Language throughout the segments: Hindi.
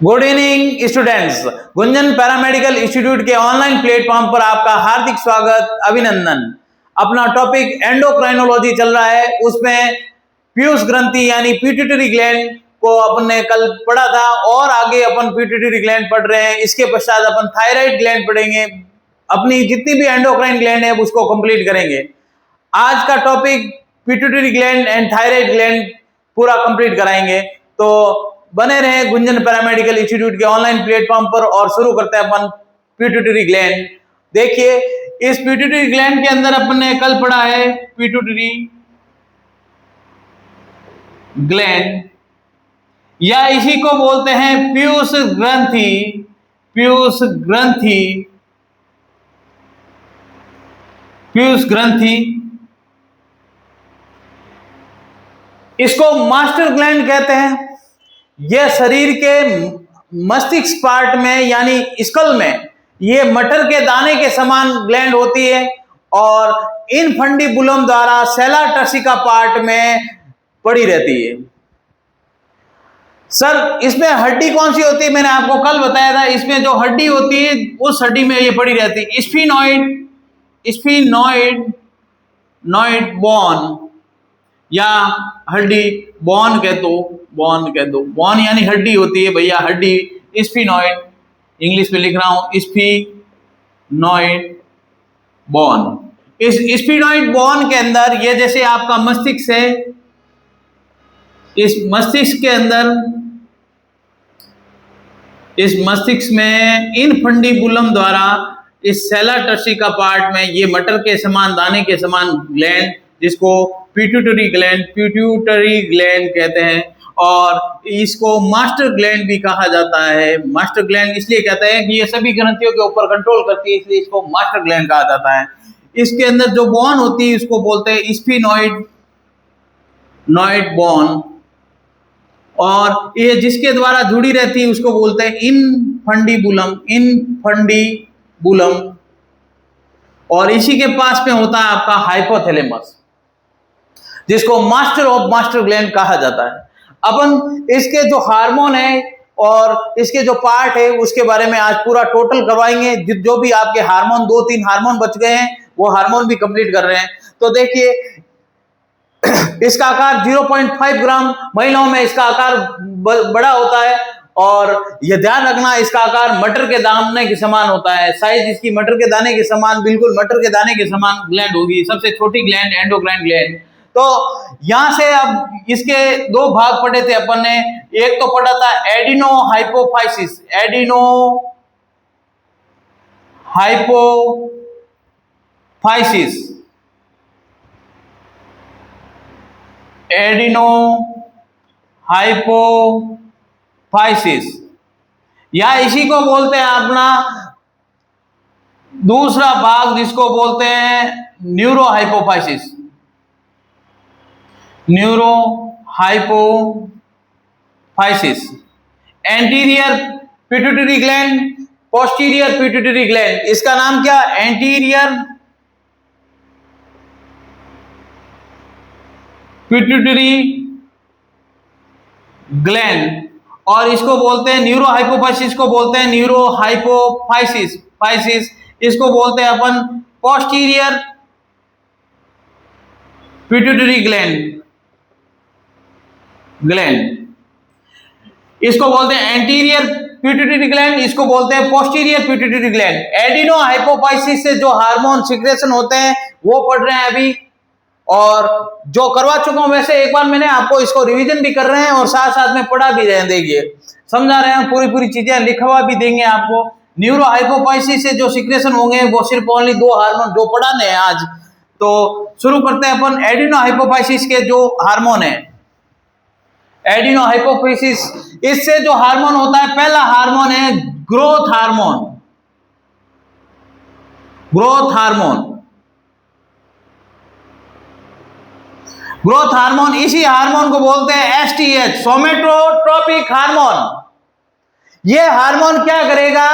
Good evening students. Gunjan paramedical institute के ऑनलाइन प्लेटफॉर्म पर आपका हार्दिक स्वागत, अभिनंदन। अपना टॉपिक एंडोक्राइनोलॉजी चल रहा है, उसमें पीयूष ग्रंथि यानी पिट्यूटरी ग्लैंड को अपन ने कल पढ़ा था और आगे अपन पिट्यूटरी ग्लैंड पढ़ रहे हैं। इसके पश्चात अपन थायराइड ग्लैंड पढ़ेंगे। अपनी जितनी भी एंडोक्राइन ग्लैंड है उसको कंप्लीट करेंगे। आज का topic pituitary gland and thyroid gland पूरा कंप्लीट कराएंगे, तो बने रहे गुंजन पैरामेडिकल इंस्टीट्यूट के ऑनलाइन प्लेटफॉर्म पर। और शुरू करते हैं अपन पिट्यूटरी ग्लैंड। देखिए, इस पिट्यूटरी ग्लैंड के अंदर अपन ने कल पढ़ा है पिट्यूटरी ग्लैंड, या इसी को बोलते हैं पीयूष ग्रंथि। पीयूष ग्रंथि, पीयूष ग्रंथि, इसको मास्टर ग्लैंड कहते हैं। यह शरीर के मस्तिष्क पार्ट में यानी स्कल में ये मटर के दाने के समान ग्लैंड होती है और इनफंडिबुलम द्वारा सेला टर्सिका पार्ट में पड़ी रहती है। सर, इसमें हड्डी कौन सी होती है? मैंने आपको कल बताया था, इसमें जो हड्डी होती है उस हड्डी में ये पड़ी रहती है। स्फिनोइड बोन या हड्डी, बोन कह दो, बोन यानी हड्डी होती है भैया, हड्डी। स्फिनोइड, इंग्लिश में लिख रहा हूं, स्फिनोइड बोन। इस स्फिनोइड बोन के अंदर ये जैसे आपका मस्तिष्क है, इस मस्तिष्क के अंदर, इस मस्तिष्क में इनफंडिबुलम द्वारा इस सेला टर्सिका पार्ट में ये मटर के समान, दाने के समान ग्लैंड, जिसको पिट्यूटरी ग्लैंड कहते हैं और इसको मास्टर ग्लैंड भी कहा जाता है। मास्टर ग्लैंड इसलिए कहते हैं कि ये सभी ग्रंथियों के ऊपर कंट्रोल करती है, इसलिए इसको मास्टर ग्लैंड कहा जाता है। इसके अंदर जो बोन होती है इसको बोलते हैं स्फिनोइड बोन, और ये जिसके द्वारा जुड़ी रहती है उसको बोलते हैं इनफंडिबुलम। और इसी के पास में होता है आपका हाइपोथैलेमस, जिसको मास्टर ऑफ मास्टर ग्लैंड कहा जाता है। अपन इसके जो हार्मोन है और इसके जो पार्ट है उसके बारे में आज पूरा टोटल करवाएंगे। जो भी आपके हार्मोन, 2-3 हार्मोन बच गए हैं, वो हार्मोन भी कंप्लीट कर रहे हैं। तो देखिए, इसका आकार 0.5 ग्राम, महिलाओं में इसका आकार बड़ा होता है और यह ध्यान रखना, इसका आकार मटर के दाने के समान होता है। साइज इसकी मटर के दाने के समान, बिल्कुल मटर के दाने के समान ग्लैंड होगी। सबसे छोटी ग्लैंड एंडोक्राइन ग्लैंड। तो यहां से अब इसके 2 भाग पढ़े थे अपन ने। एक तो पढ़ा था एडिनो हाइपोफाइसिस, या इसी को बोलते हैं अपना दूसरा भाग, जिसको बोलते हैं neurohypophysis. Anterior pituitary gland, posterior pituitary gland. इसका नाम क्या? एंटीरियर पिट्यूटरी ग्लैंड, और इसको बोलते हैं न्यूरोहाइपोफाइसिस को बोलते हैं न्यूरोहाइपोफाइसिस। इसको बोलते हैं अपन पोस्टीरियर पिट्यूटरी ग्लैंड। इसको बोलते हैं एंटीरियर पिट्यूटरी ग्लैंड, इसको बोलते हैं posterior pituitary gland. Adeno hypophysis से जो हार्मोन सिक्रेशन होते हैं वो पढ़ रहे हैं अभी, और जो करवा चुका हूं वैसे एक बार मैंने आपको इसको रिवीजन भी कर रहे हैं और साथ साथ में पढ़ा भी रहे हैं। देखिए, समझा रहे हैं, पूरी चीजें लिखवा भी देंगे आपको। न्यूरो हाइपोफाइसिस से जो सिक्रेशन होंगे वो सिर्फ ओनली 2 हार्मोन जो पढ़ाने हैं आज। तो शुरू करते हैं अपन एडिनो हाइपोफाइसिस के जो हार्मोन है। एडिनो हाइपोफाइसिस, इससे जो हार्मोन होता है, पहला हार्मोन है ग्रोथ हार्मोन। इसी हार्मोन को बोलते हैं STH, सोमेटोट्रोपिक हार्मोन। यह हार्मोन क्या करेगा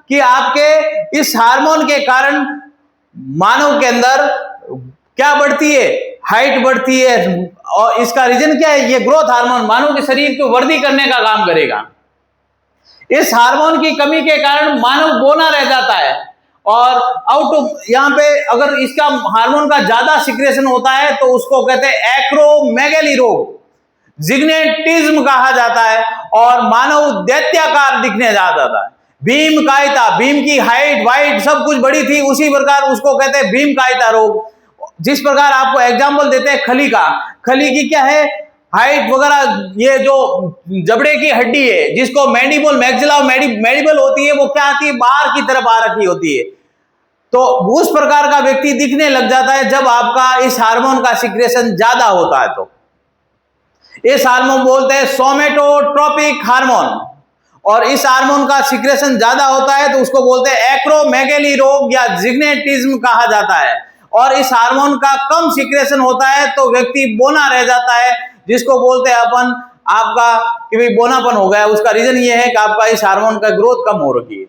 कि आपके इस हार्मोन के कारण मानव के अंदर क्या बढ़ती है? हाइट बढ़ती है। और इसका रीजन क्या है? ये ग्रोथ हार्मोन मानव के शरीर को वर्दी करने का काम करेगा। इस हार्मोन की कमी के कारण मानव बौना रह जाता है और आउट ऑफ यहाँ पे अगर इसका हार्मोन का ज्यादा सिक्रेशन होता है तो उसको कहते हैं एक्रोमेगैली रोग, जिग्नेटिज्म कहा जाता है और मानव दैत्याकार दिखने जाता है। भीमकायता, भीम की हाइट वाइट सब कुछ बड़ी थी, उसी प्रकार उसको कहते हैं भीमकायता रोग। जिस प्रकार आपको एग्जांपल देते हैं खली का, खली की क्या है हाइट वगैरह, ये जो जबड़े की हड्डी है जिसको मैंडिबल मैक्सिला मैंडिबल होती है, वो क्या आती है बाहर की तरफ आ रखी होती है, तो उस प्रकार का व्यक्ति दिखने लग जाता है जब आपका इस हार्मोन का सिक्रेशन ज्यादा होता है। तो इस हार्मोन बोलते हैं सोमेटोट्रोपिक हार्मोन, और इस हार्मोन का सिक्रेशन ज्यादा होता है तो उसको बोलते हैं एक्रोमेगैली रोग या जिग्नेटिज्म कहा जाता है। और इस हार्मोन का कम सिक्रेशन होता है तो व्यक्ति बोना रह जाता है, जिसको बोलते हैं अपन आपका कि भाई बोनापन हो गया। उसका रीजन ये है कि आपका इस हार्मोन का ग्रोथ कम हो रही है।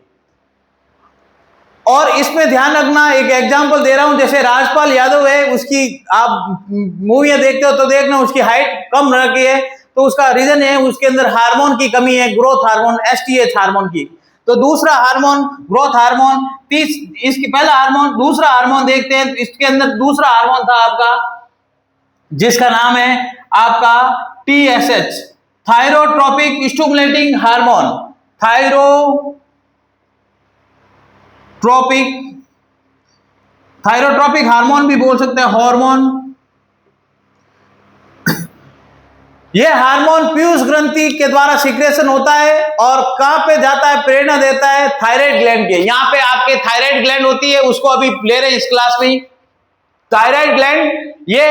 और इसमें ध्यान रखना, एक एग्जांपल दे रहा हूं, जैसे राजपाल यादव है, उसकी आप मूवियां देखते हो तो देखना उसकी हाइट कम रखी है, तो उसका रीजन है उसके अंदर हार्मोन की कमी है, ग्रोथ हार्मोन एसटीएच हार्मोन की। तो दूसरा हार्मोन ग्रोथ हार्मोन, इसकी पहला हार्मोन, दूसरा हार्मोन देखते हैं। इसके अंदर दूसरा हार्मोन था आपका जिसका नाम है आपका TSH, thyrotropic stimulating hormone, thyrotropic hormone भी बोल सकते हैं हार्मोन। यह हार्मोन पीयूष ग्रंथि के द्वारा सिक्रेशन होता है और कहां पे जाता है, प्रेरणा देता है थायराइड ग्लैंड के। यहां पे आपके थायराइड ग्लैंड होती है, उसको अभी ले रहे हैं इस क्लास में। थायराइड ग्लैंड, ये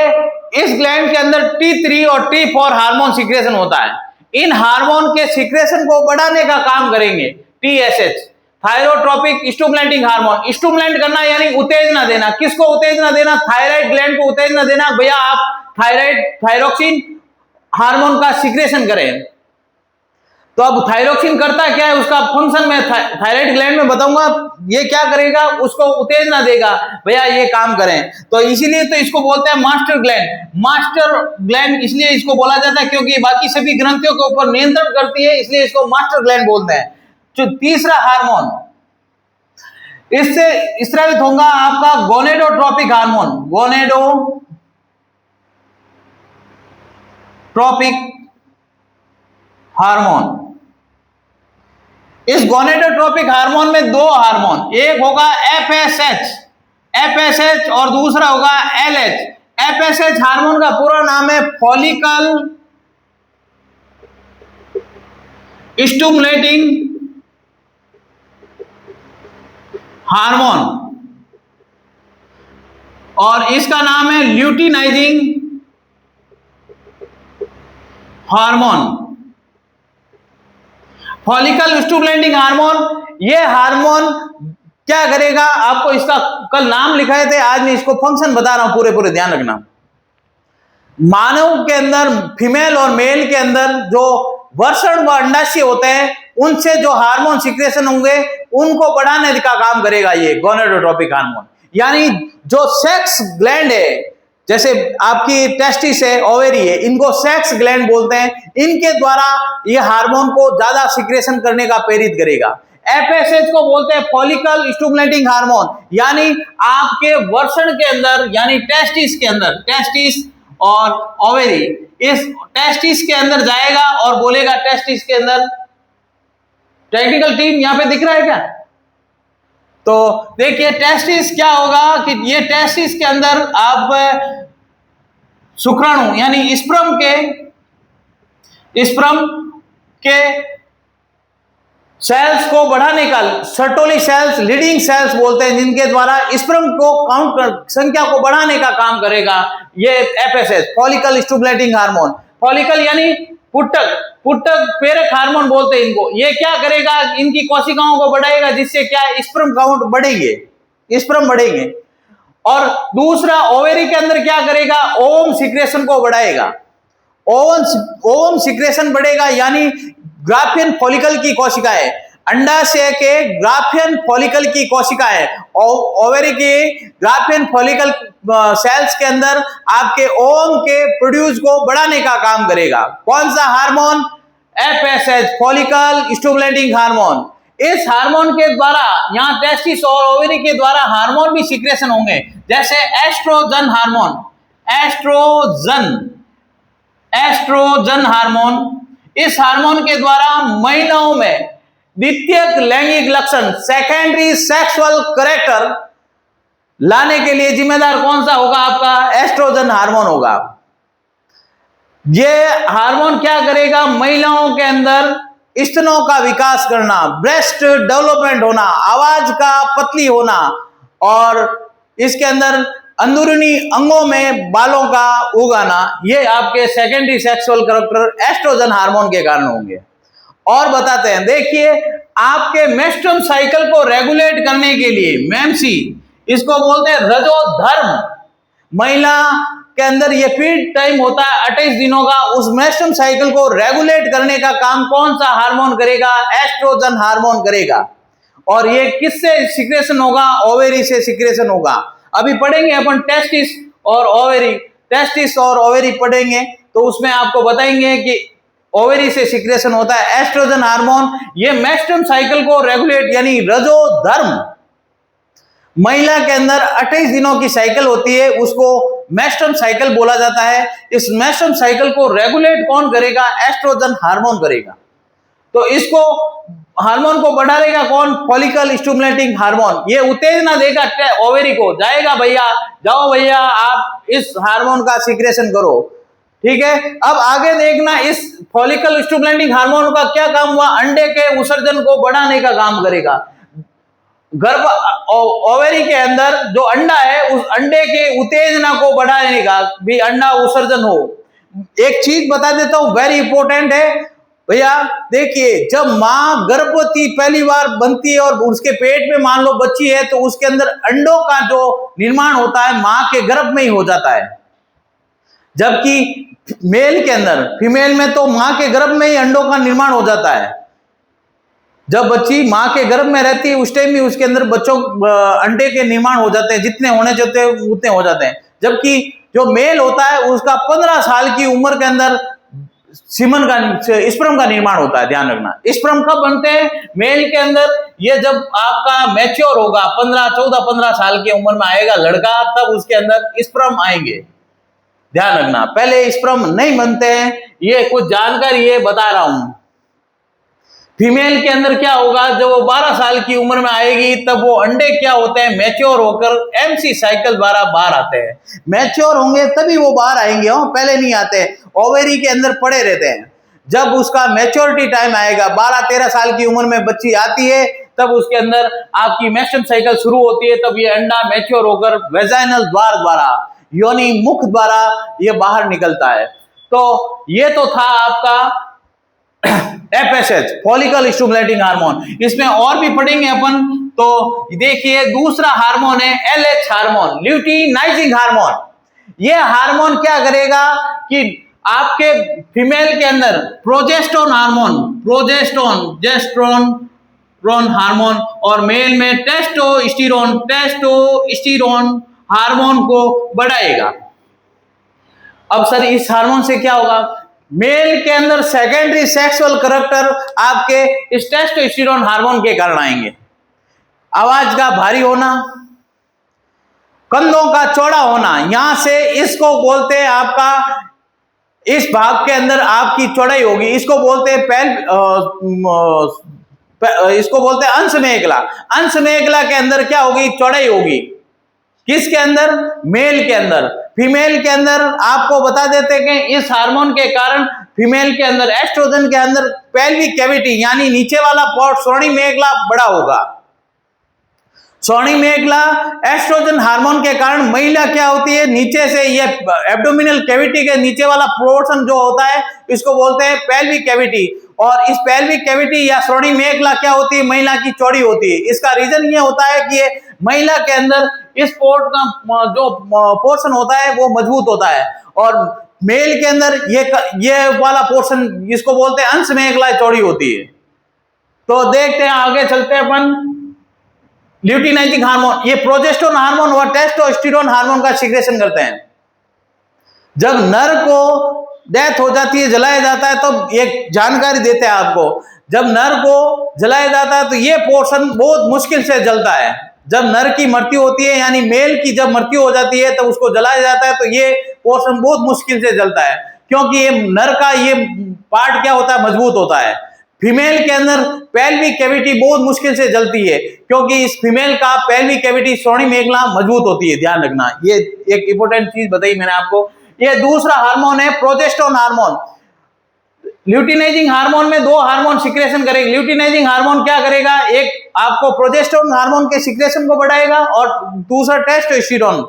इस ग्लैंड के अंदर T3 और T4 हार्मोन सिक्रेशन होता है। इन हार्मोन के सिक्रेशन को बढ़ाने का काम करेंगे TSH, thyrotropic stimulating hormone. Stimulate करना यानी उत्तेजना देना। किसको उत्तेजना देना? थायराइड ग्लैंड को उत्तेजना देना। भैया आप थायरोक्सिन हार्मोन का सिक्रेशन करें। तो अब थायरोक्सिन करता क्या है, उसका फंक्शन मैं थायराइड ग्लैंड में बताऊंगा। ये क्या करेगा, उसको उत्तेजना देगा, भैया ये काम करें। तो इसीलिए तो इसको बोलते हैं मास्टर ग्लैंड। मास्टर ग्लैंड इसलिए इसको बोला जाता है क्योंकि बाकी सभी ग्रंथियों के ऊपर नियंत्रण करती है, इसलिए इसको मास्टर ग्लैंड बोलते हैं। जो तीसरा हार्मोन इससे स्रावित होगा आपका गोनेडोट्रोपिक हार्मोन, गोनेडोट्रोपिक हार्मोन। इस गोनेडोट्रोपिक हार्मोन में दो हार्मोन, एक होगा एफएसएच और दूसरा होगा एलएच। एफएसएच हार्मोन का पूरा नाम है फॉलिकल स्टिमुलेटिंग हार्मोन और इसका नाम है luteinizing hormone. Follicle stimulating hormone, ये हार्मोन क्या करेगा, आपको इसका कल नाम लिखाए थे, आज मैं इसको फंक्शन बता रहा हूं, पूरे ध्यान रखना। मानव के अंदर फीमेल और मेल के अंदर जो वर्षण व अंडाशय होते हैं, उनसे जो हार्मोन सिक्रेशन होंगे उनको बढ़ाने का काम करेगा ये गोनेडोट्रोपिक हार्मोन। यानी जो सेक्स ग्लैंड है, जैसे आपकी टेस्टिस है, ओवेरी है, इनको सेक्स ग्लैंड बोलते हैं। इनके द्वारा ये हार्मोन को ज्यादा सिक्रेशन करने का प्रेरित करेगा। एफएसएच को बोलते हैं फॉलिकल स्टिमुलेटिंग हार्मोन, यानी आपके वर्षण के अंदर, यानी टेस्टिस के अंदर, टेस्टिस और ओवेरी, इस टेस्टिस के अंदर जाएगा और बोलेगा, टेस्टिस के अंदर, टेक्निकल टीम यहां पे दिख रहा है क्या? तो देखिए टेस्टिस क्या होगा कि ये टेस्टिस के अंदर आप शुक्राणु यानी स्पर्म के सेल्स को बढ़ाने का, सर्टोली सेल्स, लीडिंग सेल्स बोलते हैं, जिनके द्वारा स्पर्म को काउंट कर, संख्या को बढ़ाने का काम करेगा ये FSH, follicle stimulating hormone. Follicle यानी पुट्टक प्रेरक हार्मोन बोलते हैं इनको। ये क्या करेगा, इनकी कोशिकाओं को बढ़ाएगा, जिससे क्या स्पर्म काउंट बढ़ेंगे, स्पर्म बढ़ेंगे। और दूसरा ओवेरी के अंदर क्या करेगा, ओवम सिक्रेशन को बढ़ाएगा। ओवम सिक्रेशन बढ़ेगा, यानी ग्राफियन फॉलिकल की कोशिकाएं, अंडाशय के ग्राफियन फॉलिकल की कोशिकाएं, ओवेरी के ग्राफियन फॉलिकल सेल्स के अंदर आपके ओवम के प्रोड्यूस को बढ़ाने का काम करेगा। कौन सा hormone? FSH follicle stimulating hormone. इस हार्मोन के द्वारा यहाँ टेस्टिस और ओवरी के द्वारा हार्मोन भी सिक्रेशन होंगे, जैसे एस्ट्रोजन हार्मोन। एस्ट्रोजन हार्मोन, इस हार्मोन के द्वारा महिलाओं में द्वितीयक लैंगिक लक्षण सेकेंडरी सेक्सुअल कैरेक्टर लाने के लिए जिम्मेदार कौन सा होगा? आपका एस्ट्रोजन हार्मोन होगा। ये हार्मोन क्या करेगा? महिलाओं के अंदर स्तनों का विकास करना, ब्रेस्ट डेवलपमेंट होना, आवाज का पतली होना और इसके अंदर अंदरूनी अंगों में बालों का उगाना, ये आपके secondary sexual character estrogen hormone के कारण होंगे। और बताते हैं, देखिए आपके मेंस्ट्रुअल साइकिल को रेगुलेट करने के लिए मेमसी, इसको बोलते हैं रजोधर्म, महिला के अंदर ये पीरियड टाइम होता है 28 दिनों का, उस मेंस्ट्रुअल साइकिल को रेगुलेट करने का काम कौन सा हार्मोन करेगा? एस्ट्रोजन हार्मोन करेगा। और ये किससे सिक्रेशन होगा? ओवेरी से सिक्रेशन होगा। अभी पढ़ेंगे अपन टेस्टिस और ओवेरी, टेस्टिस और ओवेरी पढ़ेंगे तो उसमें आपको बताएंगे कि ओवेरी से सिक्रेशन होता है एस्ट्रोजन हार्मोन। ये मेंस्ट्रुअल साइकिल को रेगुलेट, यानी रजोधर्म, महिला के अंदर 28 दिनों की साइकिल होती है, उसको मेंस्ट्रुअल साइकिल बोला जाता है। इस मेंस्ट्रुअल साइकिल को रेगुलेट कौन करेगा? एस्ट्रोजन हार्मोन करेगा। तो इसको हार्मोन को बढ़ाएगा कौन? Follicle stimulating hormone. ये उत्तेजना देगा ओवेरी को, जाएगा भैया, जाओ भैया आप इस हार्मोन का सिक्रेशन करो, ठीक है। अब आगे देखना, इस फॉलिकल स्टिमुलेटिंग हार्मोन का क्या काम हुआ? अंडे के उत्सर्जन को बढ़ाने का काम करेगा। गर्भ ओवेरी के अंदर जो अंडा है, उस अंडे के उत्तेजना को बढ़ाने का भी अंडा उत्सर्जन हो। एक चीज बता देता हूं, वेरी इंपॉर्टेंट है भैया। देखिए, जब मां गर्भवती पहली बार बनती है और उसके पेट में मान लो बच्ची है, तो उसके अंदर अंडों का जो निर्माण होता है मां के गर्भ में ही हो जाता है। जबकि मेल के अंदर, फीमेल में तो मां के गर्भ में ही अंडों का निर्माण हो जाता है। जब बच्ची मां के गर्भ में रहती है उस टाइम भी उसके अंदर बच्चों अंडे के निर्माण हो जाते हैं, जितने होने चाहते हैं उतने हो जाते हैं। जबकि जो मेल होता है उसका 15 साल की उम्र के अंदर सीमन का, स्पर्म का निर्माण होता है। ध्यान रखना, स्पर्म कब बनते हैं मेल के अंदर? ये जब आपका मैच्योर होगा, 14 साल की उम्र में आएगा लड़का, तब उसके अंदर स्पर्म आएंगे। ध्यान रखना, पहले स्पर्म नहीं बनते हैं। ये कुछ जानकारी ये बता रहा हूं। फीमेल के अंदर क्या होगा? जब वो 12 साल की उम्र में आएगी, तब वो अंडे क्या होते हैं? मैच्योर होकर एमसी साइकिल द्वारा बाहर आते हैं। मैच्योर होंगे तभी वो बाहर आएंगे, पहले नहीं आते, ओवेरी के अंदर पड़े रहते हैं। जब उसका मैच्योरिटी टाइम आएगा, 12-13 साल की उम्र में बच्ची आती है, तब उसके अंदर आपकी मेंस्ट्रुअल साइकिल शुरू होती है। तब ये अंडा मैच्योर होकर वेजाइनल द्वार द्वारा, योनि मुख द्वारा ये बाहर निकलता है। तो ये तो था आपका FSH फॉलिकल स्टिमुलेटिंग हार्मोन। इसमें और भी पढ़ेंगे अपन। तो देखिए, दूसरा हार्मोन है LH हार्मोन, ल्यूटिनाइजिंग हार्मोन। ये हार्मोन क्या करेगा कि आपके फीमेल के अंदर प्रोजेस्टेरोन हार्मोन और मेल में टेस्टोस्टेरोन हार्मोन को बढ़ाएगा। अब सर इस हार्मोन से क्या होगा? मेल के अंदर सेकेंडरी सेक्सुअल कैरेक्टर आपके इस टेस्टोस्टेरोन हार्मोन के कारण आएंगे। आवाज का भारी होना, कंधों का चौड़ा होना, यहां से इसको बोलते हैं आपका, इस भाग के अंदर आपकी चौड़ाई होगी, इसको बोलते हैं इसको बोलते हैं अंश मेखला। अंश मेखला के अंदर क्या होगी? चौड़ाई होगी। किसके अंदर? मेल के अंदर। फीमेल के अंदर आपको बता देते हैं कि इस हार्मोन के कारण फीमेल के अंदर, एस्ट्रोजन के अंदर पेल्विक कैविटी यानी नीचे वाला पोर्ट, श्रोणि मेखला बड़ा होगा। श्रोणि मेखला एस्ट्रोजन हार्मोन के कारण महिला क्या होती है? नीचे से ये एब्डोमिनल कैविटी के नीचे वाला पोर्शन जो होता है, इसको बोलते हैं पेल्विक कैविटी। और इस पेल्विक कैविटी या श्रोणि मेखला क्या होती है? महिला की चौड़ी होती है। इसका रीजन ये होता है कि ये महिला के अंदर इस पोर्ट का जो पोर्शन होता है वो मजबूत होता है, और मेल के अंदर ये वाला पोर्शन, इसको बोलते हैं अंश मेखला, चौड़ी होती है। तो देखते हैं, आगे चलते हैं अपन। ल्यूटिनाइजिंग हार्मोन, ये प्रोजेस्टेरोन हार्मोन और टेस्टोस्टेरोन हार्मोन का सिक्रेशन करते हैं। जब नर को डेथ हो जाती है, जलाया जाता है, तो एक जानकारी देते हैं आपको। जब नर को जलाया जाता है तो ये पोर्शन बहुत मुश्किल से जलता है। जब नर की मृत्यु होती है, यानी मेल की जब मृत्यु हो जाती है, तो उसको जलाया जाता है, तो ये पोर्शन बहुत मुश्किल से जलता है, क्योंकि ये नर का ये पार्ट क्या होता है, मजबूत होता है। फीमेल के अंदर पेल्विक कैविटी बहुत मुश्किल से जलती है, क्योंकि इस फीमेल का पेल्विक कैविटी श्रोणि मेखला मजबूत होती है। ध्यान रखना, ये एक इंपॉर्टेंट चीज बताई मैंने आपको। ये दूसरा हार्मोन है प्रोजेस्टेरोन हार्मोन। ल्यूटिनाइजिंग हार्मोन में दो हार्मोन सिक्रेशन करेगा। ल्यूटिनाइजिंग हार्मोन क्या करेगा, एक आपको प्रोजेस्टेरोन हार्मोन के सिक्रेशन को बढ़ाएगा और दूसरा टेस्टोस्टेरोन।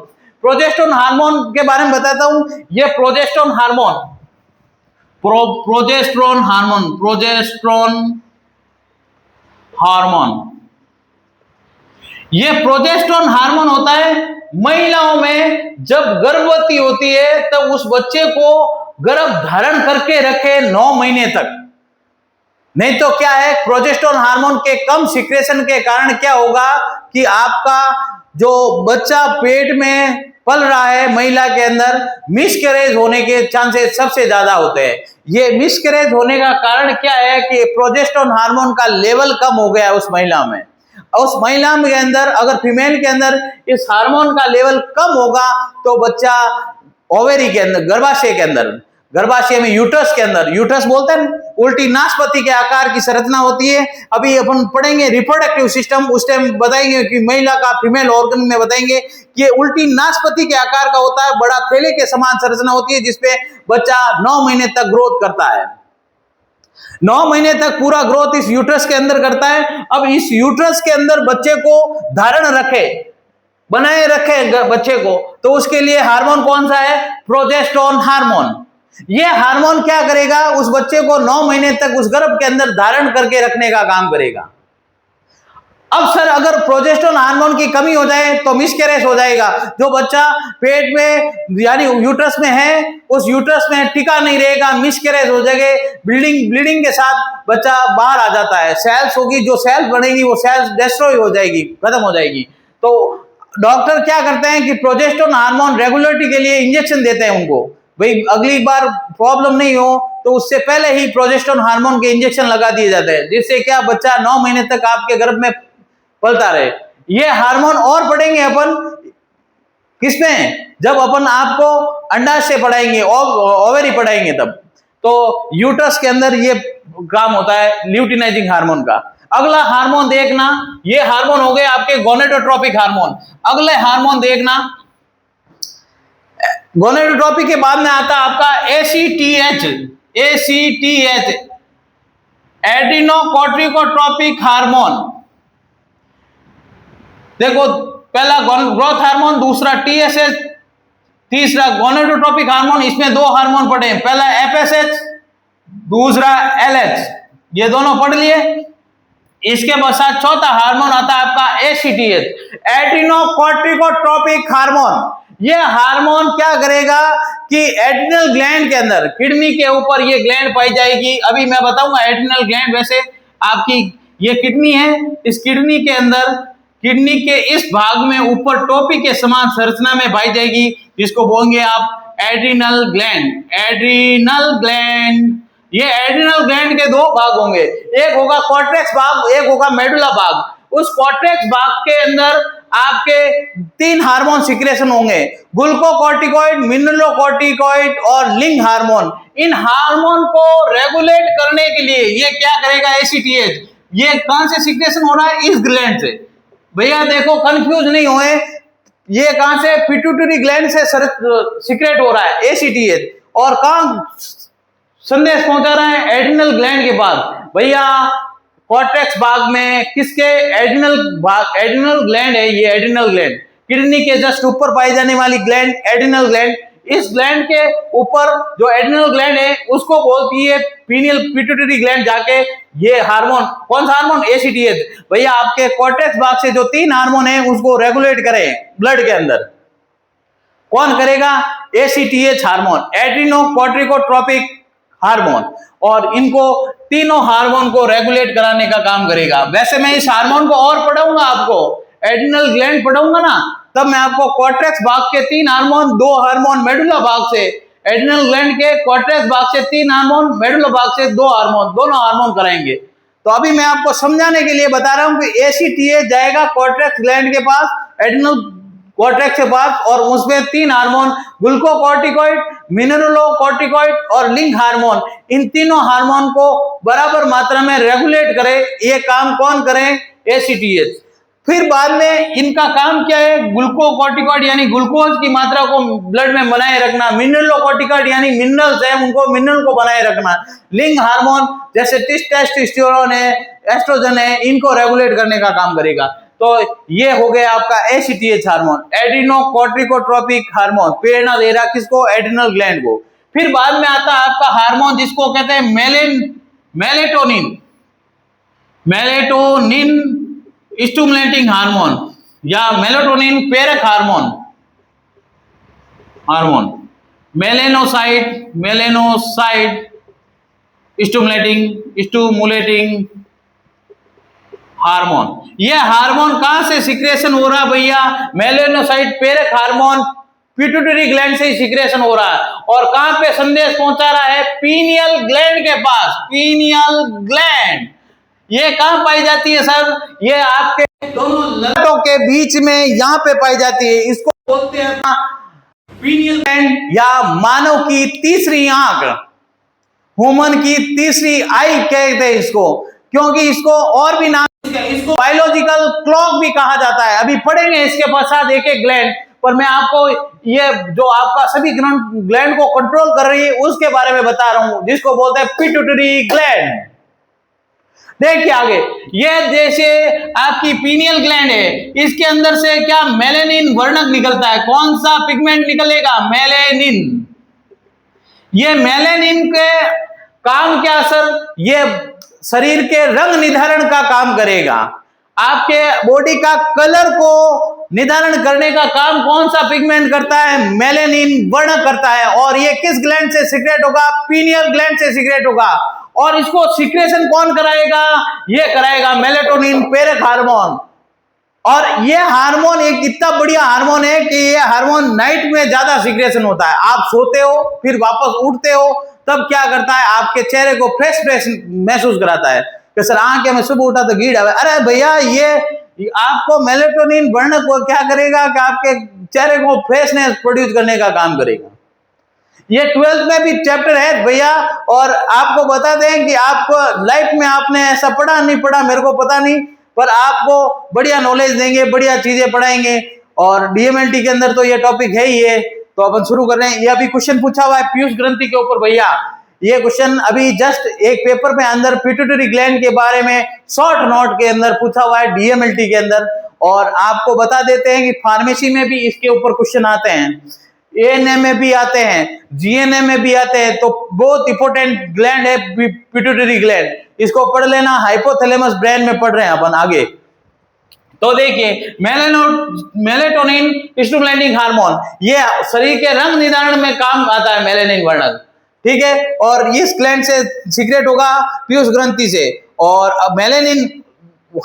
प्रोजेस्टेरोन हार्मोन के बारे में बताता हूं। ये प्रोजेस्टेरोन हार्मोन ये प्रोजेस्टेरोन हार्मोन होता है महिलाओं में जब गर्भवती होती है, तब उस बच्चे को गर्भ धारण करके रखे 9 महीने तक। नहीं तो क्या है, प्रोजेस्टेरोन हार्मोन के कम सिक्रेशन के कारण क्या होगा कि आपका जो बच्चा पेट में पल रहा है महिला के अंदर, मिसकैरेज होने के चांसेस सबसे ज्यादा होते हैं। ये मिसकैरेज होने का कारण क्या है कि प्रोजेस्टेरोन हार्मोन का लेवल कम हो गया उस महिला में। उस महिला के अंदर, अगर फीमेल के अंदर इस हार्मोन का लेवल कम होगा, तो बच्चा ओवेरी के अंदर, गर्भाशय के अंदर, गर्भाशय में यूट्रस के अंदर, यूट्रस बोलते हैं, उल्टी नाशपाती के आकार की संरचना होती है। अभी अपन पढ़ेंगे रिप्रोडक्टिव सिस्टम, उस टाइम बताएंगे कि महिला का फीमेल ऑर्गन में बताएंगे कि ये उल्टी नाशपाती के आकार का होता है, बड़ा थैले के समान संरचना होती है, जिसपे बच्चा 9 महीने तक ग्रोथ करता है। 9 महीने तक पूरा ग्रोथ इस यूट्रस के अंदर करता है। अब इस यूट्रस के अंदर बच्चे को धारण रखे, बनाए रखे बच्चे को, तो उसके लिए हार्मोन कौन सा है, प्रोजेस्टेरोन हार्मोन। ये हार्मोन क्या करेगा, उस बच्चे को 9 महीने तक उस गर्भ के अंदर धारण करके रखने का काम करेगा। अब सर, अगर प्रोजेस्टेरोन हार्मोन की कमी हो जाए तो मिसकैरेज हो जाएगा। जो बच्चा पेट में यानी यूट्रस में है, उस यूट्रस में टिका नहीं रहेगा, मिसकैरेज हो जाएगा, ब्लीडिंग के साथ बच्चा बाहर आ जाता है। सेल्स होगी, जो सेल्स बनेगी वो सेल्स डिस्ट्रॉय हो जाएगी, खत्म हो जाएगी। तो डॉक्टर क्या करते हैं कि प्रोजेस्टेरोन हार्मोन रेगुलेटरी के लिए इंजेक्शन देते हैं उनको, भाई अगली बार प्रॉब्लम नहीं हो तो उससे पहले ही प्रोजेस्टेरोन हार्मोन के इंजेक्शन लगा दिए जाते हैं, जिससे क्या बच्चा 9 महीने तक आपके गर्भ में पलता रहे। ये हार्मोन और पढ़ेंगे अपन किसमें, जब अपन आपको अंडाशय पढ़ाएंगे, ओवरी पढ़ाएंगे तब। तो यूट्रस के अंदर ये काम होता है ल्यूटिनाइजिंग हार्मोन का। अगला हार्मोन देखना, ये हार्मोन हो गए आपके गोनेडोट्रोपिक हार्मोन। अगले हार्मोन देखना, गोनेडोट्रोपिक के बाद में आता आपका ACTH, एड्रीनोकोर्टिकोट्रोपिक हार्मोन। देखो, पहला ग्रोथ हार्मोन, दूसरा TSH, तीसरा गोनेडोट्रोपिक हार्मोन। इसमें 2 हार्मोन पढ़े, पहला FSH, दूसरा LH, ये दोनों पढ़ लिए। इसके बाद चौथा हार्मोन आता है आपका ACTH, एड्रीनोकोर्टिकोट्रोपिक हार्मोन। ये हार्मोन क्या करेगा कि एड्रिनल ग्लैंड के अंदर, किडनी के ऊपर ये ग्लैंड पाई जाएगी। अभी मैं बताऊंगा एड्रिनल ग्लैंड। वैसे आपकी ये किडनी है, इस किडनी के अंदर, किडनी के इस भाग में ऊपर टोपी के समान संरचना में पाई जाएगी, जिसको बोलेंगे आप एड्रिनल ग्लैंड। एड्रिनल ग्लैंड, ये एड्रिनल ग्लैंड के 2 भाग होंगे, एक होगा कॉर्टेक्स भाग, एक होगा मेडुला भाग। उस कॉर्टेक्स भाग के अंदर आपके 3 हार्मोन सिक्रेशन होंगे, ग्लूकोकॉर्टिकॉइड, मिनरलोकॉर्टिकॉइड और लिंग हार्मोन। इन हार्मोन को रेगुलेट करने के लिए ये क्या करेगा, ACTH। ये कहां से सिक्रेशन हो रहा है, इस ग्लैंड से। भैया देखो, कंफ्यूज नहीं होए, ये कहां से, पिट्यूटरी ग्लैंड से सिक्रेट हो रहा है ACTH, और कहां संदेश पहुंचा रहा है, एड्रिनल ग्लैंड के पास। भैया कॉर्टेक्स भाग में किसके, एड्रिनल ग्लैंड है ये। एड्रिनल ग्लैंड किडनी के जस्ट ऊपर पाई जाने वाली ग्लैंड, एड्रिनल ग्लैंड। इस ग्लैंड के ऊपर जो एड्रिनल ग्लैंड है उसको बोलती है पीनियल पिट्यूटरी ग्लैंड। जाके ये हार्मोन, कौन सा हार्मोन, ACTH। भैया आपके कॉर्टेक्स भाग से जो 3 हार्मोन है उसको रेगुलेट करें ब्लड के अंदर, कौन करेगा, ACTH हार्मोन, एड्रीनोकोर्टिकोट्रोपिक हार्मोन। और इनको तीनों हार्मोन को रेगुलेट कराने का काम करेगा। वैसे मैं इस हार्मोन को और पढ़ाऊंगा आपको, एड्रिनल ग्लैंड पढ़ाऊंगा ना, तब मैं आपको कॉर्टेक्स भाग के 3 हार्मोन, 2 हार्मोन मेडुला भाग से, एड्रिनल ग्लैंड के कॉर्टेक्स भाग से 3 हार्मोन, मेडुला भाग से 2 हार्मोन, दोनों हार्मोन कराएंगे। तो अभी मैं आपको समझाने के लिए बता रहा हूं कि ACTH जाएगा कॉर्टेक्स ग्लैंड के पास, एड्रिनल कॉर्टेक्स के पास, और उसमें 3 हार्मोन ग्लूकोकॉर्टिकॉइड, मिनरलोकॉर्टिकॉइड और लिंक हार्मोन, इन तीनों हार्मोन को बराबर मात्रा में रेगुलेट करे। ये काम कौन करे? ACTH। फिर बाद में इनका काम क्या है? ग्लूकोकॉर्टिकॉइड यानी ग्लूकोज की मात्रा को ब्लड में बनाए रखना, मिनरलोकॉर्टिकॉइड यानी मिनरल्स है उनको, मिनरल को बनाए रखना, लिंक हार्मोन जैसे टेस्टोस्टेरोन है, एस्ट्रोजन है, इनको रेगुलेट करने का काम करेगा। तो ये हो गया आपका ACTH हार्मोन, एड्रिनोकोर्टिकोट्रोपिक हार्मोन, प्रेरणा दे रहा किसको? एड्रिनल ग्लैंड को। फिर बाद में आता है आपका हार्मोन जिसको कहते हैं मेलेटोनिन, मेलेटोनिन स्टिमुलेटिंग हार्मोन या मेलेटोनिन प्रेरक हार्मोन, मेलेनोसाइट स्टिमुलेटिंग हार्मोन। यह हार्मोन कहां से सिक्रेशन हो रहा है भैया? मेलेनोसाइट प्रेरक हार्मोन पिट्यूटरी ग्लैंड से ही सिक्रेशन हो रहा है। और कहां पे संदेश पहुंचा रहा है? पीनियल ग्लैंड के पास। पीनियल ग्लैंड ये कहां पाई जाती है सर? ये आपके दोनों ललाटों के बीच में यहां पे पाई जाती है। इसको बोलते हैं पीनियल ग्लैंड या मानव की तीसरी आंख, ह्यूमन की तीसरी आई कहते हैं इसको, क्योंकि इसको और भी नाम, इसको बायोलॉजिकल क्लॉक भी कहा जाता है। अभी पढ़ेंगे इसके पश्चात एक एक ग्लैंड, पर मैं आपको ये जो आपका सभी ग्लैंड को कंट्रोल कर रही है उसके बारे में बता रहा हूं, जिसको बोलते हैं पिट्यूटरी ग्लैंड। देखिए आगे, ये जैसे आपकी पीनियल ग्लैंड है, इसके अंदर से क्या मेलेनिन वर्णक निकलता है। कौन सा पिगमेंट निकलेगा? मेलेनिन। ये मेलेनिन के काम क्या सर? ये शरीर के रंग निर्धारण का काम करेगा। आपके बॉडी का कलर को निर्धारण करने का काम कौन सा पिगमेंट करता है? मेलेनिन वर्णक करता है। और ये किस ग्लैंड से सीक्रेट होगा? पीनियल ग्लैंड से सीक्रेट होगा। और इसको सीक्रेशन कौन कराएगा? ये कराएगा मेलेटोनिन प्रेरक हार्मोन। और ये हार्मोन एक इतना बढ़िया हार्मोन है कि ये हार्मोन नाइट में ज्यादा सीक्रेशन होता है। आप सोते हो फिर वापस उठते हो तब क्या करता है? आपके चेहरे को फ्रेश महसूस कराता है कि सर आंखें में सुबह उठा तो गीड़ आवे। अरे भैया ये आपको मेलेटोनिन वर्णक को क्या करेगा कि आपके चेहरे को फ्रेशनेस प्रोड्यूस करने का काम करेगा। ये 12th में भी चैप्टर है भैया। और आपको बता दें कि आपको लाइफ में आपने ऐसा पढ़ा नहीं पढ़ा मेरे को पता नहीं, पर आपको बढ़िया नॉलेज देंगे, बढ़िया चीजें पढ़ाएंगे। और डीएमएलटी के अंदर तो ये टॉपिक है ही है। तो अपन शुरू कर रहे हैं। ये अभी क्वेश्चन पूछा हुआ है पीयूष ग्रंथि के ऊपर भैया। ये क्वेश्चन अभी जस्ट एक पेपर में अंदर पिट्यूटरी ग्लैंड के बारे में शॉर्ट नोट के अंदर पूछा हुआ है डीएमएलटी के अंदर। और आपको बता देते हैं कि फार्मेसी में भी इसके ऊपर क्वेश्चन आते हैं, एएनएम में भी आते हैं, जीएनएम में भी आते हैं। तो बहुत इंपॉर्टेंट ग्लैंड है पिट्यूटरी ग्लैंड, इसको पढ़ लेना। हाइपोथैलेमस ब्रेन में पढ़ रहे हैं अपन आगे। तो देखिए मेलेटोनिन स्टिमुलेटिंग हार्मोन, ये शरीर के रंग निर्धारण में काम आता है मेलेनिन वर्णक, ठीक है। और इस ग्लैंड से सीक्रेट होगा पीयूष ग्रंथि से। और अब मेलेनिन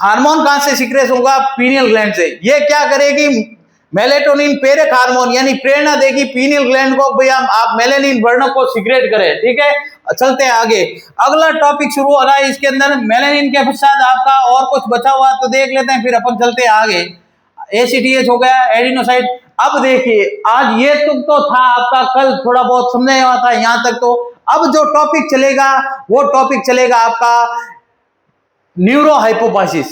हार्मोन कहां से सीक्रेट होगा? पीनियल ग्लैंड से। ये क्या करेगी? मेलेटोनिन प्रेरक हार्मोन यानी प्रेरणा देगी पीनियल ग्लैंड को, भैया आप मेलेनिन वर्णक को सीक्रेट करें, ठीक है। चलते हैं आगे। अगला टॉपिक शुरू हो रहा है इसके अंदर मेलेनिन के पश्चात आपका और कुछ बचा हुआ तो देख लेते हैं, फिर अपन चलते हैं आगे। ACTH हो गया, एडिनोसाइट। अब देखिए आज ये तो था आपका, कल थोड़ा बहुत समझाया हुआ था यहां तक। तो अब जो टॉपिक चलेगा वो टॉपिक चलेगा आपका न्यूरो हाइपोफाइसिस,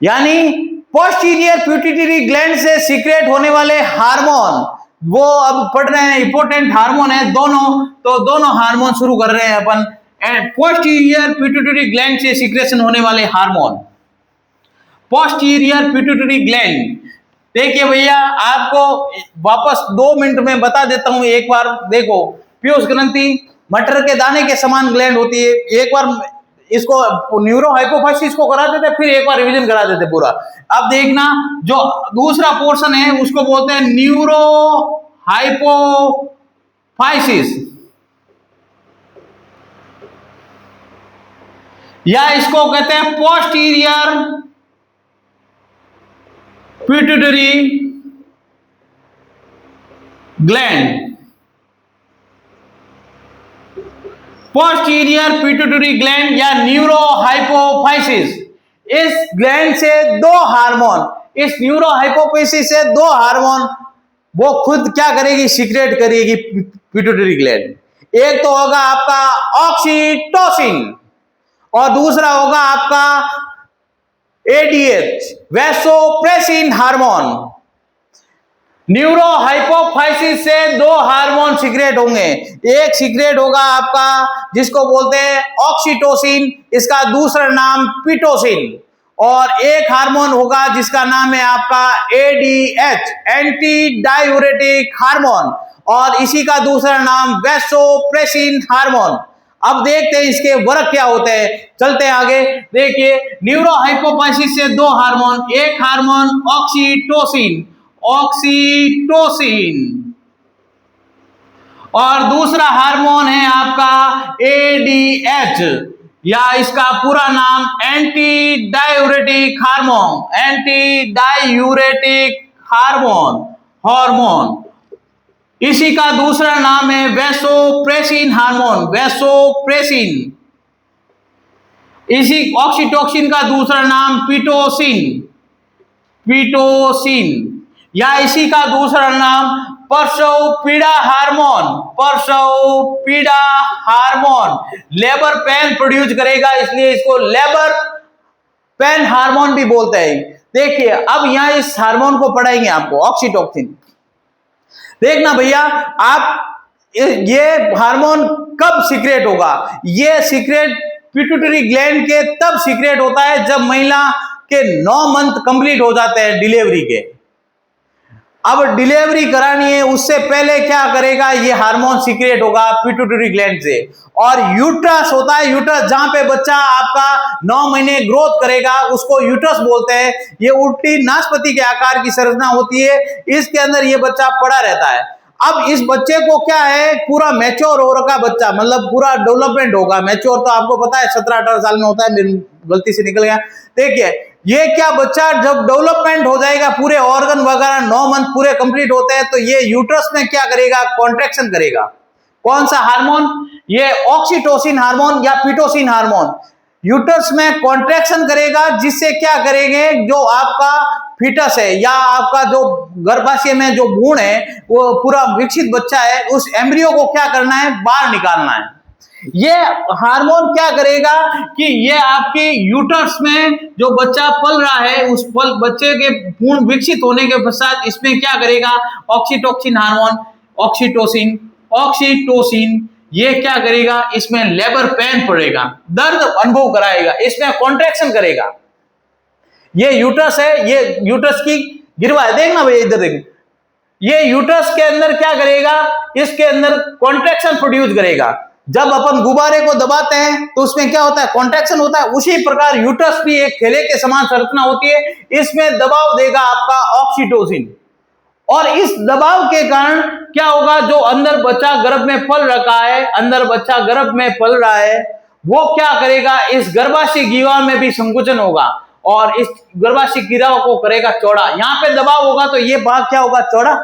यानी पोस्टीरियर पिट्यूटरी ग्लैंड से सीक्रेट होने वाले हार्मोन। वो अब पढ़ रहे हैं, इंपॉर्टेंट हार्मोन है दोनों। तो दोनों हार्मोन शुरू कर रहे हैं अपन। पोस्टीरियर पिट्यूटरी ग्लैंड से सीक्रेशन होने वाले हार्मोन, पोस्टीरियर पिट्यूटरी ग्लैंड। देखिए भैया आपको वापस 2 मिनट में बता देता हूं एक बार। देखो पीयूष ग्रंथि मटर के दाने के समान ग्लैंड होती है। एक बार इसको न्यूरो हाइपोफाइसिस को करा देते, फिर एक बार रिवीजन करा देते पूरा। अब देखना जो दूसरा पोर्शन है उसको बोलते हैं न्यूरो हाइपोफाइसिस, या इसको कहते हैं posterior pituitary gland. Posterior pituitary gland या न्यूरोहाइपोफाइसिस। इस ग्लैंड से दो हार्मोन, इस न्यूरोहाइपोफाइसिस से दो हार्मोन वो खुद क्या करेगी, सीक्रेट करेगी पिट्यूटरी ग्लैंड। एक तो होगा आपका ऑक्सीटोसिन और दूसरा होगा आपका एडीएच, वैसोप्रेसिन हार्मोन। न्यूरोहाइपोफाइसिस से दो हार्मोन सीक्रेट होंगे, एक सीक्रेट होगा आपका जिसको बोलते हैं ऑक्सीटोसिन, इसका दूसरा नाम पिटोसिन, और एक हार्मोन होगा जिसका नाम है आपका एडीएच, एंटी डायूरेटिक हार्मोन, और इसी का दूसरा नाम वैसोप्रेसिन हार्मोन। अब देखते हैं इसके वर्क क्या होते हैं, चलते हैं आगे। देखिए, न्यूरोहाइपोफाइसिस से दो हार्मोन, एक हार्मोन ऑक्सीटोसिन, ऑक्सीटोसिन, और दूसरा हार्मोन है आपका एडीएच, या इसका पूरा नाम anti diuretic hormone, anti diuretic hormone hormone. इसी का दूसरा नाम है वैसोप्रेसिन हार्मोन, वैसोप्रेसिन। इसी ऑक्सीटोसिन का दूसरा नाम पिटोसिन, पिटोसिन, या इसी का दूसरा नाम परसौपीड़ा हार्मोन, परसौपीड़ा हार्मोन। लेबर पेन प्रोड्यूस करेगा, इसलिए इसको लेबर पेन हार्मोन भी बोलते हैं। देखिए, अब यहां इस हार्मोन को पढ़ाएंगे आपको, ऑक्सीटोसिन। देखना भैया, आप ये हार्मोन कब सीक्रेट होगा, ये सीक्रेट पिट्यूटरी ग्लैंड के तब सीक्रेट होता है जब महिला के 9 मंथ कंप्लीट हो जाते हैं डिलीवरी के। अब डिलीवरी करानी है, उससे पहले क्या करेगा, ये हार्मोन सीक्रेट होगा पिट्यूटरी ग्लैंड से। और यूट्रस होता है, यूट्रस जहां पे बच्चा आपका 9 महीने ग्रोथ करेगा उसको यूट्रस बोलते हैं। ये उल्टी नाशपाती के आकार की संरचना होती है, इसके अंदर ये बच्चा पड़ा रहता है। अब इस बच्चे को क्या है, पूरा मैच्योर हो रखा बच्चा, मतलब पूरा डेवलपमेंट होगा। मैच्योर तो आपको पता है 17-18 साल में होता है, मेरी गलती से निकल गया। देखिए, ये क्या बच्चा जब डेवलपमेंट हो जाएगा, पूरे ऑर्गन वगैरह 9 मंथ पूरे कंप्लीट होते हैं, तो ये यूट्रस में क्या करेगा, कॉन्ट्रैक्शन करेगा। कौन सा हार्मोन, ये ऑक्सीटोसिन हार्मोन या पिटोसिन हार्मोन यूट्रस में कॉन्ट्रैक्शन करेगा, जिससे क्या करेंगे, जो आपका फीटस है या आपका जो गर्भाशय में जो भ्रूण है, वो पूरा विकसित बच्चा है, उस एम्ब्रियो को क्या करना है, बाहर निकालना है। ये हार्मोन क्या करेगा कि ये आपकी यूट्रस में जो बच्चा पल रहा है, उस पल बच्चे के पूर्ण विकसित होने के पश्चात इसमें क्या करेगा, ऑक्सीटोसिन हार्मोन, ऑक्सीटोसिन, ऑक्सीटोसिन, ये क्या करेगा, इसमें लेबर पेन पड़ेगा, दर्द अनुभव कराएगा, इसमें कॉन्ट्रैक्शन करेगा। ये यूट्रस है, ये यूट्रस की गिरवा है, देखना भैया इधर देख, ये यूट्रस के अंदर क्या करेगा, इसके अंदर कॉन्ट्रैक्शन प्रोड्यूस करेगा। जब अपन गुब्बारे को दबाते हैं तो उसमें क्या होता है, कॉन्ट्रैक्शन होता है। उसी प्रकार यूट्रस भी एक थैले के समान संरचना होती है, इसमें दबाव देगा आपका ऑक्सीटोसिन, और इस दबाव के कारण क्या होगा, जो अंदर बच्चा गर्भ में पल रखा है, अंदर बच्चा गर्भ में पल रहा है, वो क्या करेगा, इस गर्भाशय गिरा में भी संकुचन होगा और इस गर्भाशय गिरा को करेगा चौड़ा। यहां पे दबाव होगा तो ये भाग क्या होगा, चौड़ा।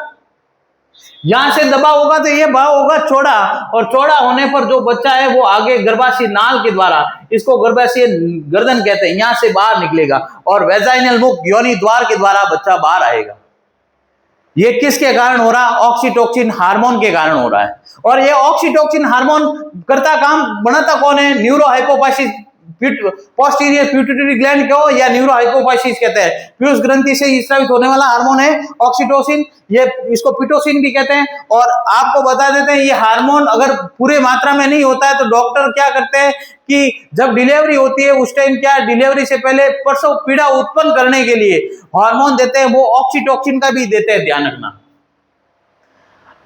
यहां से दबाव होगा तो ये भाग होगा चौड़ा, और चौड़ा होने पर जो बच्चा है वो आगे गर्भाशय नाल के द्वारा, इसको गर्भाशय गर्दन कहते हैं, यहां से बाहर निकलेगा और वेजाइनल मुख योनि द्वार के द्वारा बच्चा बाहर आएगा। ये किसके कारण हो रहा है, ऑक्सीटोसिन हार्मोन के कारण हो रहा है। और ये ऑक्सीटोसिन हार्मोन करता काम, बनाता कौन है, न्यूरोहाइपोफाइसिस, पोस्टीरियर पिट्यूटरी ग्लैंड को या न्यूरोहाइपोफाइसिस कहते हैं। पीयूष ग्रंथि से स्रावित होने वाला हार्मोन है ऑक्सीटोसिन, ये इसको पिटोसिन भी कहते हैं। और आपको बता देते हैं, ये हार्मोन अगर पूरे मात्रा में नहीं होता है तो डॉक्टर क्या करते हैं कि जब डिलीवरी होती है उस टाइम क्या, डिलीवरी से पहले प्रसव पीड़ा उत्पन्न करने के लिए हार्मोन देते हैं, वो ऑक्सीटोसिन का भी देते हैं, ध्यान रखना।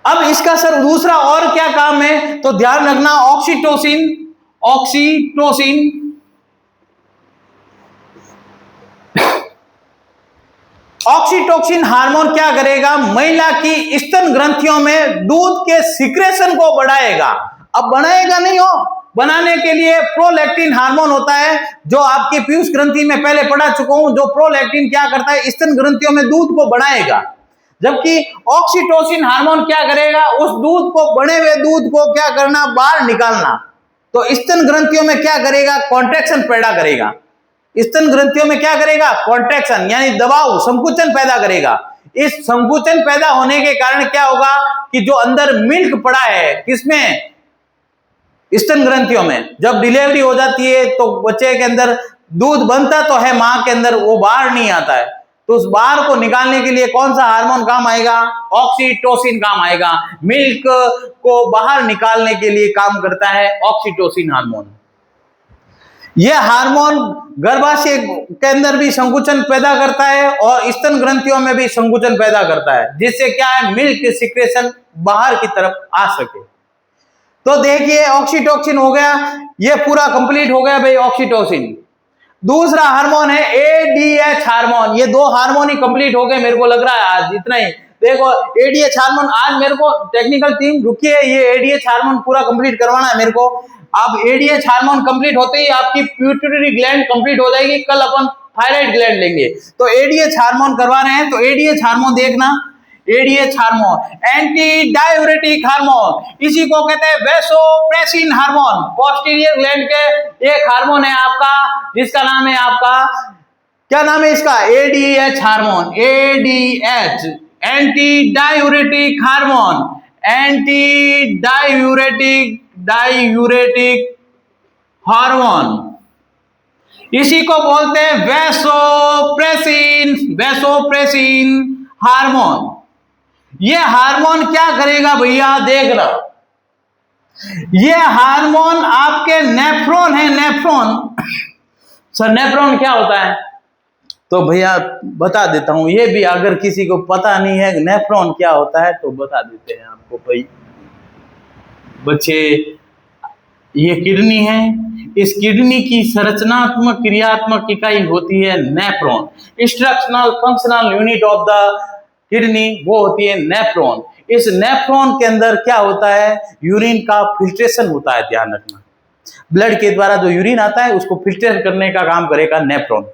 अब इसका सर दूसरा और क्या काम है, तो ध्यान रखना, ऑक्सीटोसिन, ऑक्सीटोसिन ऑक्सीटोसिन हार्मोन क्या करेगा, महिला की स्तन ग्रंथियों में दूध के सिक्रेशन को बढ़ाएगा। अब बढ़ाएगा नहीं हो, बनाने के लिए प्रोलैक्टिन हार्मोन होता है, जो आपकी पीयूष ग्रंथि में पहले पढ़ा चुका हूं। जो प्रोलैक्टिन क्या करता है, स्तन ग्रंथियों में दूध को बढ़ाएगा, जबकि ऑक्सीटोसिन हार्मोन क्या करेगा, उस दूध को, बने हुए दूध को क्या करना, बाहर निकालना। तो स्तन ग्रंथियों में क्या करेगा, कॉन्ट्रैक्शन पैदा करेगा। स्तन ग्रंथियों में क्या करेगा, कॉन्ट्रैक्शन यानी दबाव, संकुचन पैदा करेगा। इस संकुचन पैदा होने के कारण क्या होगा कि जो अंदर मिल्क पड़ा है, किसमें, स्तन ग्रंथियों में, जब डिलीवरी हो जाती है तो बच्चे के अंदर दूध बनता तो है मां के अंदर, वो बाहर नहीं आता है, तो उस बाहर को निकालने के लिए कौन सा हार्मोन काम आएगा, ऑक्सीटोसिन काम आएगा। मिल्क को बाहर निकालने के लिए काम करता है ऑक्सीटोसिन हार्मोन। यह हार्मोन गर्भाशय के अंदर भी संकुचन पैदा करता है और स्तन ग्रंथियों में भी संकुचन पैदा करता है, जिससे क्या है, मिल्क सिक्रेशन बाहर की तरफ आ सके। तो देखिए ऑक्सीटोसिन हो गया, ये पूरा कंप्लीट हो गया भाई ऑक्सीटोसिन। दूसरा हार्मोन है एडीएच हार्मोन। ये दो हार्मोन ही कंप्लीट हो गए, मेरे को लग रहा है आज इतना ही। देखो एडीएच हार्मोन, आज मेरे को टेक्निकल टीम रुकी है, ये एडीएच हार्मोन पूरा कंप्लीट करवाना है मेरे को। अब एडीएच हार्मोन कंप्लीट होते ही आपकी पिट्यूटरी ग्लैंड कंप्लीट हो जाएगी, कल अपन थायराइड ग्लैंड लेंगे। तो एडीएच हार्मोन करवा रहे हैं, तो एडीएच हार्मोन देखना, ADH hormone anti diuretic hormone, इसी को कहते हैं वैसोप्रेसिन हार्मोन। पोस्टीरियर ग्लैंड के एक हार्मोन है आपका, जिसका नाम है आपका, क्या नाम है इसका, ADH hormone, ADH anti diuretic hormone, anti diuretic hormone, इसी को बोलते हैं वैसोप्रेसिन हार्मोन। ये हार्मोन क्या करेगा भैया, देखना, ये हार्मोन आपके नेफ्रॉन है, नेफ्रॉन। सर नेफ्रॉन क्या होता है, तो भैया बता देता हूं, ये भी अगर किसी को पता नहीं है नेफ्रॉन क्या होता है तो बता देते हैं आपको भाई बच्चे। ये किडनी है, इस किडनी की संरचनात्मक क्रियात्मक इकाई होती है nephron. Instructional functional unit of the kidney वो होती है नेफ्रॉन। इस नेफ्रॉन के अंदर क्या होता है, यूरिन का फिल्ट्रेशन होता है, ध्यान रखना। ब्लड के द्वारा जो यूरिन आता है उसको फिल्टर करने का काम करेगा नेफ्रॉन।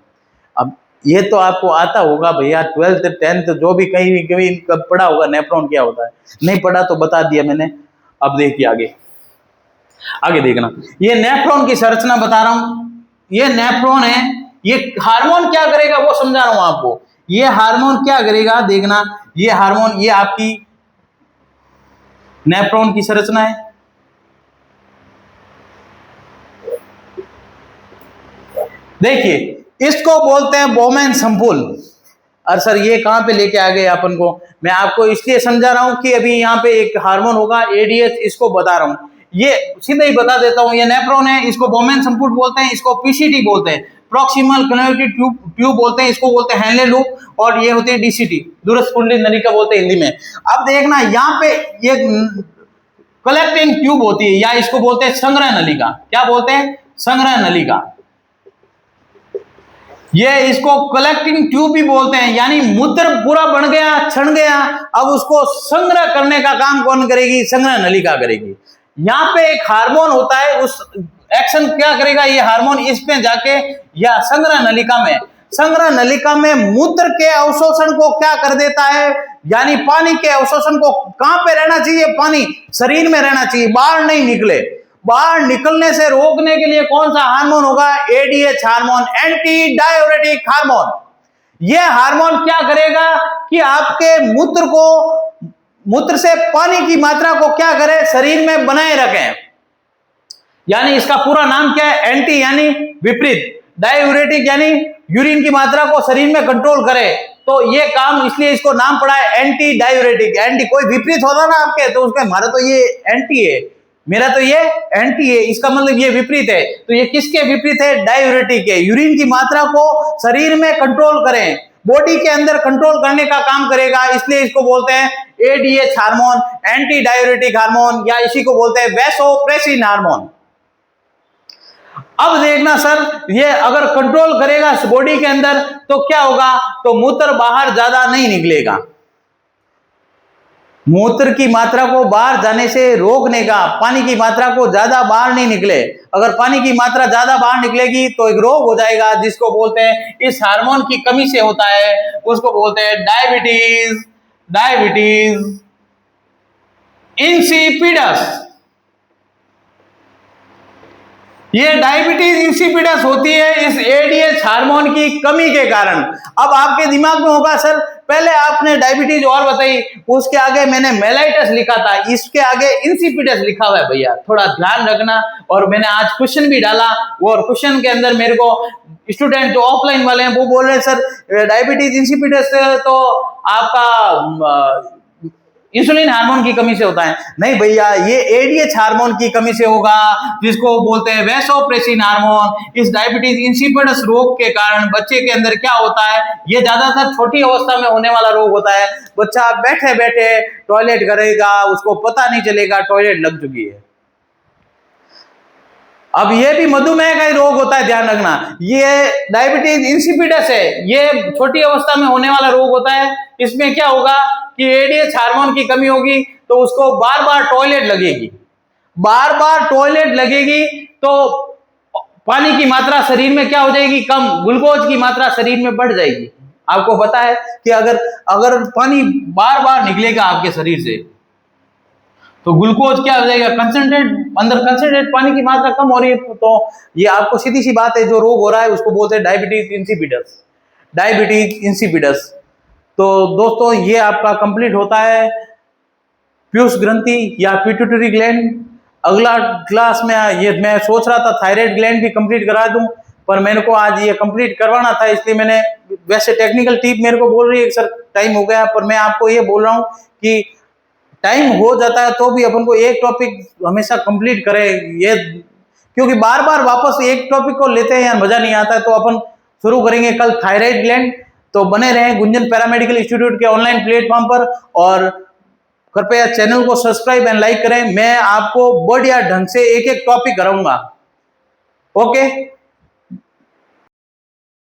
अब ये तो आपको आता होगा भैया, 12th 10th जो भी कहीं कहीं पढ़ा होगा नेफ्रॉन क्या होता है, नहीं पढ़ा तो बता दिया मैंने। अब देखिए आगे देखना, ये नेफ्रॉन की संरचना बता रहा हूं, ये नेफ्रॉन है। ये हार्मोन क्या करेगा वो समझा रहा हूं आपको, ये हार्मोन क्या करेगा देखना, ये हार्मोन, ये आपकी नेफ्रॉन की संरचना है। देखिए इसको बोलते हैं बोमेन संपुल। और सर ये कहां पे लेके आ गए अपन को, मैं आपको इसलिए समझा रहा हूं कि अभी यहाँ पे एक हार्मोन होगा एडीएच, इसको बता रहा हूं, ये सीधे ही बता देता हूं, ये नेफ्रॉन है, इसको बोमेन संपुल बोलते हैं, इसको पीसीटी बोलते हैं, प्रॉक्सिमल कन्वर्जिव ट्यूब बोलते हैं, इसको बोलते हैं हेनले लूप, और ये होती है डीसीटी, दूरस्थ कुंडली नलिका बोलते हैं हिंदी में। अब देखना यहाँ पे ये कलेक्टिंग ट्यूब होती है, या इसको बोलते हैं संग्रह नलिका। क्या बोलते हैं, संग्रह नलिका। ये इसको कलेक्टिंग ट्यूब भी बोलते हैं, यानी मूत्र पूरा बन गया, छन गया, अब उसको संग्रह करने का काम कौन करेगी, संग्रह नलिका करेगी। यहाँ पे एक हार्मोन होता है, उस एक्शन क्या करेगा ये हार्मोन, इसमें जाके या संग्रह नलिका में मूत्र के अवशोषण को क्या कर देता है, यानी पानी के अवशोषण को, कहां पे रहना चाहिए, पानी शरीर में रहना चाहिए, बाहर नहीं निकले। बाहर निकलने से रोकने के लिए कौन सा हार्मोन होगा, ADH hormone, anti diuretic hormone. यह हार्मोन क्या करेगा कि आपके मूत्र से पानी की मात्रा को क्या करे, शरीर में बनाए रखें। यानी इसका पूरा नाम क्या है, एंटी यानी विपरीत, डाययूरेटिक यानी यूरिन की मात्रा को शरीर में कंट्रोल करे। तो ये काम, इसलिए इसको नाम पड़ा है एंटी डाययूरेटिक। एंटी कोई विपरीत होता ना आपके, तो उसके हमारा तो ये एंटी है, मेरा तो ये एंटी है, इसका मतलब ये विपरीत है। तो ये किसके विपरीत है, डाययूरेटिक है। यूरिन की मात्रा को शरीर में कंट्रोल करें, बॉडी के अंदर कंट्रोल करने का काम करेगा, इसलिए इसको बोलते हैं ADH hormone, anti diuretic hormone, या इसी को बोलते हैं वैसोप्रेसिन हार्मोन। अब देखना सर, ये अगर कंट्रोल करेगा बॉडी के अंदर तो क्या होगा, तो मूत्र बाहर ज्यादा नहीं निकलेगा। मूत्र की मात्रा को बाहर जाने से रोकने का, पानी की मात्रा को ज्यादा बाहर नहीं निकले। अगर पानी की मात्रा ज्यादा बाहर निकलेगी तो एक रोग हो जाएगा, जिसको बोलते हैं, इस हार्मोन की कमी से होता है, उसको बोलते हैं डायबिटीज इंसिपिडस। ये डायबिटीज इंसिपिडस होती है इस एडीएच हार्मोन की कमी के कारण। अब आपके दिमाग में होगा सर पहले आपने डायबिटीज और बताई, उसके आगे मैंने मेलाइटस लिखा था, इसके आगे इंसिपिडस लिखा हुआ है भैया, थोड़ा ध्यान रखना। और मैंने आज क्वेश्चन भी डाला और क्वेश्चन के अंदर मेरे को स्टूडेंट जो ऑफलाइन वाले हैं वो बोल रहे हैं सर डायबिटीज इंसिपिडस तो आपका इंसुलिन हार्मोन की कमी से होता है। नहीं भैया, ये एडीएच हार्मोन की कमी से होगा, जिसको बोलते हैं वैसोप्रेसिन हार्मोन। इस डायबिटीज इंसिपिडस रोग के कारण बच्चे के अंदर क्या होता है, ये ज्यादातर छोटी अवस्था में होने वाला रोग होता है। बच्चा बैठे बैठे टॉयलेट करेगा, उसको पता नहीं चलेगा टॉयलेट लग चुकी है। अब ये भी मधुमेह का ही रोग होता है, ध्यान रखना। ये डायबिटीज इंसिपिडस है, ये छोटी अवस्था में होने वाला रोग होता है। इसमें क्या होगा कि एडीएच हार्मोन की कमी होगी तो उसको बार बार टॉयलेट लगेगी, बार बार टॉयलेट लगेगी तो पानी की मात्रा शरीर में क्या हो जाएगी, कम, ग्लूकोज की मात्रा शरीर में बढ़ जाएगी। आपको पता है कि अगर पानी बार बार निकलेगा आपके शरीर से तो ग्लूकोज क्या हो जाएगा, कंसंट्रेट पानी की मात्रा कम हो रही है। तो ये आपको सीधी सी बात है, जो रोग हो रहा है उसको बोलते हैं डायबिटीज इंसिपिडस, डायबिटीज इंसिपिडस। तो दोस्तों ये आपका कंप्लीट होता है पीयूष ग्रंथि या पिट्यूटरी ग्लैंड। अगला क्लास में ये मैं सोच रहा था थायराइड ग्लैंड भी कंप्लीट करा दूं, पर मेरे को आज ये कंप्लीट करवाना था, इसलिए मैंने, वैसे टेक्निकल टीम मेरे को बोल रही है सर टाइम हो गया, पर मैं आपको ये बोल रहा हूँ कि टाइम हो जाता है तो भी अपन को एक टॉपिक हमेशा कंप्लीट करें, ये क्योंकि बार बार वापस एक टॉपिक को लेते हैं यार मजा नहीं आता है। तो अपन शुरू करेंगे कल थायराइड ग्लैंड। तो बने रहें गुंजन पैरामेडिकल इंस्टीट्यूट के ऑनलाइन प्लेटफॉर्म पर और कृपया चैनल को सब्सक्राइब एंड लाइक करें। मैं आपको बढ़िया ढंग से एक एक टॉपिक कराऊंगा। ओके।